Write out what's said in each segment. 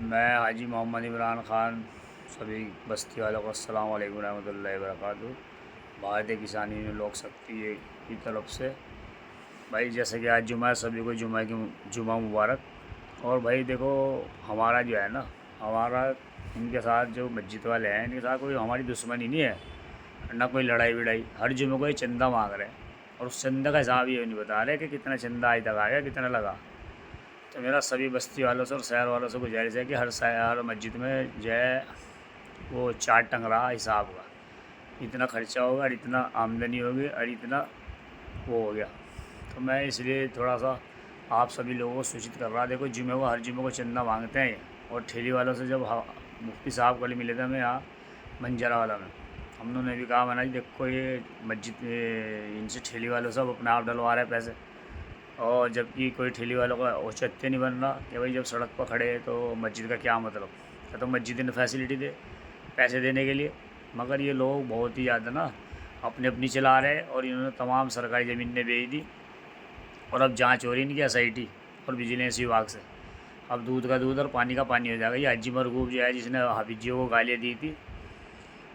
میں حاجی محمد عمران خان سبھی بستی والوں کو السلام علیکم ورحمۃ اللہ وبرکاتہ۔ بھارتیہ کسان یونین لوک شکتی کی طرف سے بھائی، جیسے کہ آج جمعہ ہے، سبھی کو جمعہ مبارک۔ اور بھائی دیکھو، ہمارا جو ہے نا، ہمارا ان کے ساتھ جو مسجد والے ہیں، ان کے ساتھ کوئی ہماری دشمنی نہیں ہے، نہ کوئی لڑائی وڑائی۔ ہر جمعہ کو یہ چندہ مانگ رہے ہیں، اور اس چندہ کا حساب یہ نہیں بتا رہے کہ کتنا چندہ آج تک آ گیا، کتنا لگا۔ تو میرا سبھی بستی والوں سے اور شہر والوں سے گزارش ہے کہ ہر مسجد میں جو ہے وہ چارٹ ٹنگ رہا حساب کا، اتنا خرچہ ہوگا اور اتنا آمدنی ہوگی اور اتنا وہ ہو گیا۔ تو میں اس لیے تھوڑا سا آپ سبھی لوگوں کو سوچت کر رہا۔ دیکھو، ہر جمعے کو چندہ مانگتے ہیں یہ، اور ٹھیلی والوں سے جب مفتی صاحب کل ملے تھے ہمیں یہاں منجرا والا میں، ہم نے بھی کہا، میں نے دیکھو یہ مسجد ان سے ٹھیلی والوں سب اپنے آپ ڈلوا رہے ہیں پیسے، اور جبکہ کوئی ٹھیلی والوں کا اوچتیہ نہیں بن رہا کہ بھائی جب سڑک پر کھڑے ہیں تو مسجد کا کیا مطلب ہے؟ تو مسجد نے فیسلٹی دے پیسے دینے کے لیے، مگر یہ لوگ بہت ہی زیادہ نا اپنی چلا رہے ہیں، اور انہوں نے تمام سرکاری زمینیں بیچ دی، اور اب جانچ ہو رہی ان کی SIT اور وجیلنس وبھاگ سے۔ اب دودھ کا دودھ اور پانی کا پانی ہو جائے گا۔ یہ حاجی مرغوب جو ہے، جس نے حافظیوں کو گالیاں دی تھی،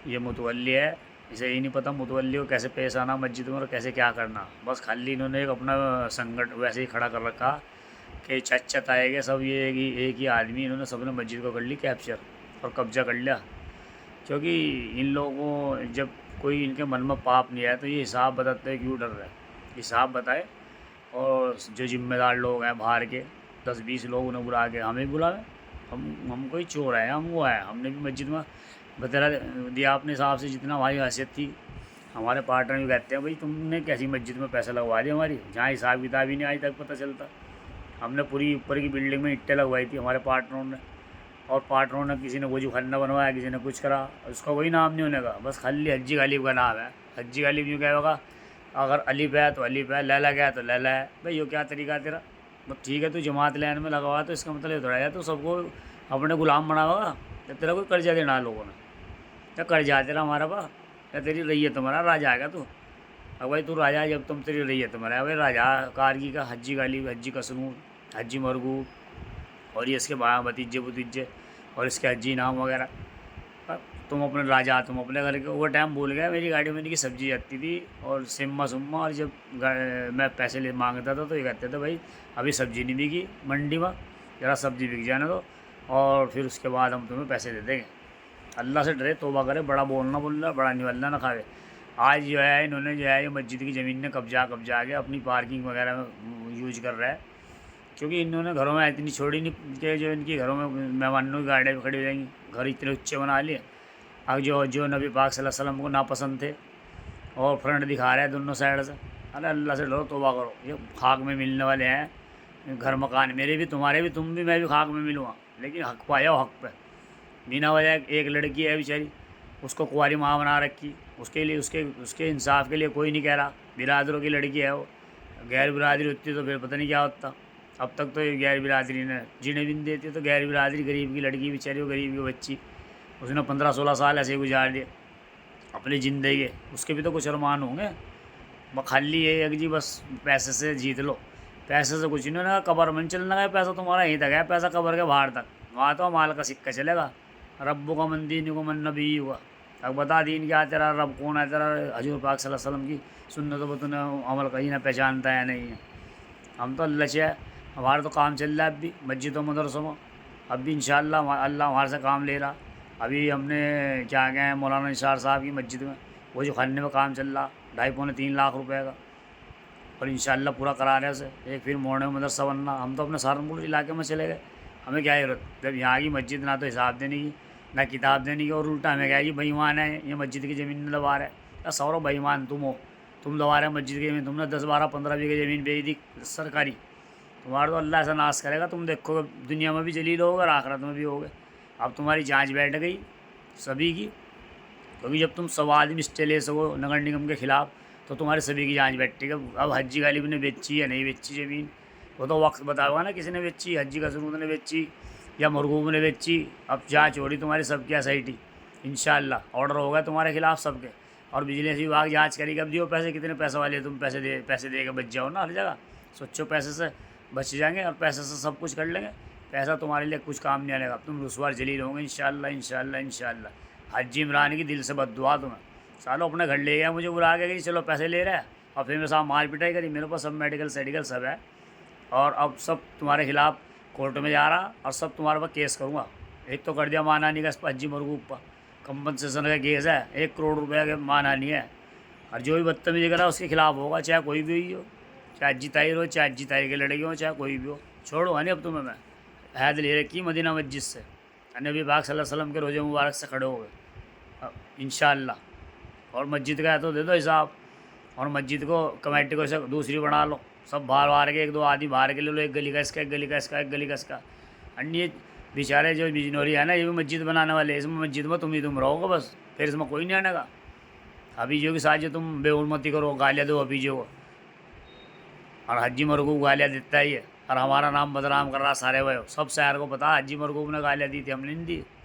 یہ متولی ہے، اسے یہ نہیں پتہ متولی کو کیسے پیش آنا مسجد میں اور کیسے کیا کرنا۔ بس خالی انہوں نے ایک اپنا سنگٹ ویسے ہی کھڑا کر رکھا کہ چچت آئے گے سب، یہ ایک ہی آدمی، انہوں نے سب نے مسجد کو کر لی کیپچر اور قبضہ کر لیا۔ کیونکہ ان لوگوں جب کوئی ان کے من میں پاپ نہیں آیا تو یہ حساب بتاتے ہیں، کیوں ڈر رہے ہیں؟ حساب بتائے، اور جو ذمہ دار لوگ ہیں باہر کے 10-20 لوگ، انہیں بلا کے ہمیں بلاویں۔ ہم کوئی چور ہیں، ہم وہ ہیں، ہم نے بھی مسجد میں بتلا دیا اپنے حساب سے جتنا ہماری حیثیت تھی۔ ہمارے پارٹنر بھی کہتے ہیں، بھائی تم نے کیسی مسجد میں پیسے لگوا دیے ہماری، جہاں حساب کتاب ہی نہیں آج تک پتہ چلتا۔ ہم نے پوری اوپر کی بلڈنگ میں اٹیں لگوائی تھی ہمارے پارٹنروں نے، اور پارٹنروں نے کسی نے وضو خانہ بنوایا، کسی نے کچھ کرا، اس کا کوئی نام نہیں ہونے کا، بس خالی حجی غالب کا نام ہے۔ حجی غالب یوں کیا ہوگا، اگر الف ہے تو الف ہے، لیلا گیا تو لیلا ہے۔ بھائی یہ کیا طریقہ ہے تیرا؟ بس ٹھیک ہے، تو جماعت لین میں لگا ہوا تو اس کا مطلب یہ تھوڑا ہے تو سب کو اپنے غلام بنا ہوگا، یا تیرا کوئی قرضہ دینا ہے لوگوں نے، یا قرضہ ہے تیرا ہمارا پاس، یا تیری ریت تمہارا راجا ہے گا تو؟ اب بھائی تو راجا ہے، جب تم تیری ریت تمہارا ہے بھائی راجا کارگی کا، حجی غالب، حجی قسنور، حجی مرغوب، اور یہ اس کے بھتیجے اور اس کے حجی نام وغیرہ۔ تم اپنے راجا، تم اپنے گھر کے اوور ٹائم بھول گئے۔ میری گاڑی میں ان کی سبزی آتی تھی اور سما، اور جب میں پیسے مانگتا تھا تو یہ کہتے تھے، بھائی ابھی سبزی نہیں بکی منڈی میں، ذرا سبزی بک جانے دو، اور پھر اس کے بعد ہم تمہیں پیسے دے دیں گے۔ اللہ سے ڈرے، توبہ کرے، بڑا بولنا بول رہا، بڑا نولنا نہ کھاوے۔ آج جو ہے انہوں نے جو ہے یہ مسجد کی زمین نے قبضہ کے اپنی پارکنگ وغیرہ میں یوز کر رہا ہے، کیونکہ انہوں نے گھروں میں اتنی چھوڑی نہیں کہ جو ان کی گھروں میں مہمانوں کی گاڑیاں بھی کھڑی ہو جائیں گی، گھر اتنے اونچے بنا لیے۔ اب جو نبی پاک صلی اللہ علیہ وسلم کو ناپسند تھے، اور فرنٹ دکھا رہے ہیں دونوں سائڈ سے۔ ارے اللہ سے ڈرو، توبہ کرو، یہ خاک میں ملنے والے ہیں گھر مکان، میرے بھی تمہارے بھی، تم بھی میں بھی خاک میں ملوں گا، لیکن حق پایا ہو حق پہ۔ بنا وجہ ایک لڑکی ہے بیچاری، اس کو کنواری ماں بنا رکھی، اس کے لیے اس کے انصاف کے لیے کوئی نہیں کہہ رہا۔ برادروں کی لڑکی ہے وہ، غیر برادری ہوتی تو پھر پتہ نہیں کیا ہوتا۔ اب تک تو یہ غیر برادری نے جنہیں بھی نہیں دیتی، تو غیر برادری غریب کی لڑکی بیچاری، وہ غریب کی بچی، اس نے 15-16 سال ایسے ہی گزار دیے اپنی زندگی، اس کے بھی تو کچھ ارمان ہوں گے۔ خالی یہ ہے کہ جی بس پیسے سے جیت لو، پیسے سے کچھ نہیں ہونا۔ قبر میں چلنا ہے پیسہ، تمہارا یہیں تک ہے پیسہ، قبر کے باہر تک، وہاں تو مال کا سکہ چلے گا۔ رب کا من دین کو من نبی ہوا، اب بتا دین کیا، تیرا رب کون ہے، تیرا حضور پاک صلی اللہ علیہ وسلم کی سنتوں پر تو نے عمل کہیں نہ پہچانتا ہے نہیں ہے۔ ہم تو اللہ سے ہے، ہمارا تو کام چل رہا ہے اب بھی مسجدوں مدرسوں میں، اب بھی انشاءاللہ اللہ ہمارے سے کام لے رہا۔ ابھی ہم نے کیا گئے ہیں مولانا نثار صاحب کی مسجد میں، وہ جو خانے میں کام چل رہا 2.5-3 لاکھ روپے کا، اور انشاءاللہ پورا کرا رہے اسے۔ ایک پھر موڑے میں مدرسہ بننا، ہم تو اپنے سہارنپور علاقے میں چلے گئے، ہمیں کیا ضرورت جب یہاں کی مسجد نہ تو حساب دینے کی نہ کتاب دینے کی، اور الٹا ہمیں کیا ہے، یہ بےایمان ہے، یہ مسجد کی زمین میں دبا رہے ہیں۔ سورو بےایمان تم ہو، تم دبا رہے مسجد کی زمین، تم نے 10-12-15 بیگھے زمین بیچ دی سرکاری، تمہارا تو اللہ ایسا ناش کرے گا، تم دیکھو گے دنیا میں بھی جلیل ہوگے اور آخرت میں بھی ہوگے۔ اب تمہاری جانچ بیٹھ گئی سبھی کی، کیونکہ جب تم 100 آدمی اسٹے لے سکو نگر نگم کے خلاف تو تمہارے سبھی کی جانچ بیٹھے گا۔ اب حجی غالب نے بیچی یا نہیں بیچی زمین، وہ تو وقت بتاؤ گا نا، کسی نے بیچی، حجی قسنور نے بیچی یا مرغوب نے بیچی۔ اب جانچ ہو رہی تمہاری سب کی SIT، انشاءاللہ آرڈر ہوگا تمہارے خلاف سب کے، اور وجیلنس وبھاگ جانچ کرے گی۔ اب دیو پیسے، کتنے پیسے والے تم، پیسے دے کے بچ جاؤ نا ہر جگہ، سوچو پیسے سے بچ جائیں گے اور پیسے سے سب کچھ کر لیں گے۔ پیسہ تمہارے لیے کچھ کام نہیں آنے گا، تم رسوا ذلیل ہوں گے انشاءاللہ انشاءاللہ انشاءاللہ۔ حاجی عمران کی دل سے بد دعا تمہیں، سالوں اپنے گھر لے گیا مجھے بلا کے کہ چلو پیسے لے رہا ہے، اور پھر میرے ساتھ مار پٹائی کری۔ میرے پاس سب میڈیکل سیڈیکل سب ہے، اور اب سب تمہارے خلاف کورٹ میں جا رہا، اور سب تمہارے پاس کیس کروں گا۔ ایک تو کر دیا مانانی کا حاجی مرغوب پر کمپنسیشن کا کیس ہے، 1 کروڑ روپے کا مانانی ہے، اور جو بھی بدتمیزی کرا اس کے خلاف ہوگا، چاہے کوئی بھی ہوئی ہو، چاہے حجی طاہر ہو، چاہے حجی طاہر کے لڑکی ہو، چاہے کوئی بھی ہو۔ چھوڑو نہیں اب تمہیں میں عہد لے رکھی مدینہ مسجد سے، نبی پاک صلی اللہ علیہ وسلم کے روزے مبارک سے کھڑے ہوئے انشاءاللہ۔ اور مسجد کا ہے تو دے دو حساب، اور مسجد کو کمیٹی کو دوسری بنا لو، سب باہر کے 1-2 آدمی باہر کے لے لو، ایک گلی کا اس کا، ایک گلی کا اس کا، ایک گلی کا اس کا۔ یہ بیچارے جو بجنوری ہے نا، یہ بھی مسجد بنانے والے، اس میں مسجد میں تم رہو گے بس، پھر اس میں کوئی نہیں آنے گا۔ حفیظوں کے ساتھ جو تم بے حرمتی کرو، گالیاں دو حفیظوں کو، اور حجی مرغوب گالیاں دیتا ہی ہے، اور ہمارا نام بدنام کر رہا سارے وہ، سب شہر کو پتا حجی مرغوب نے گالیاں دی تھی، ہم نے نہیں دی۔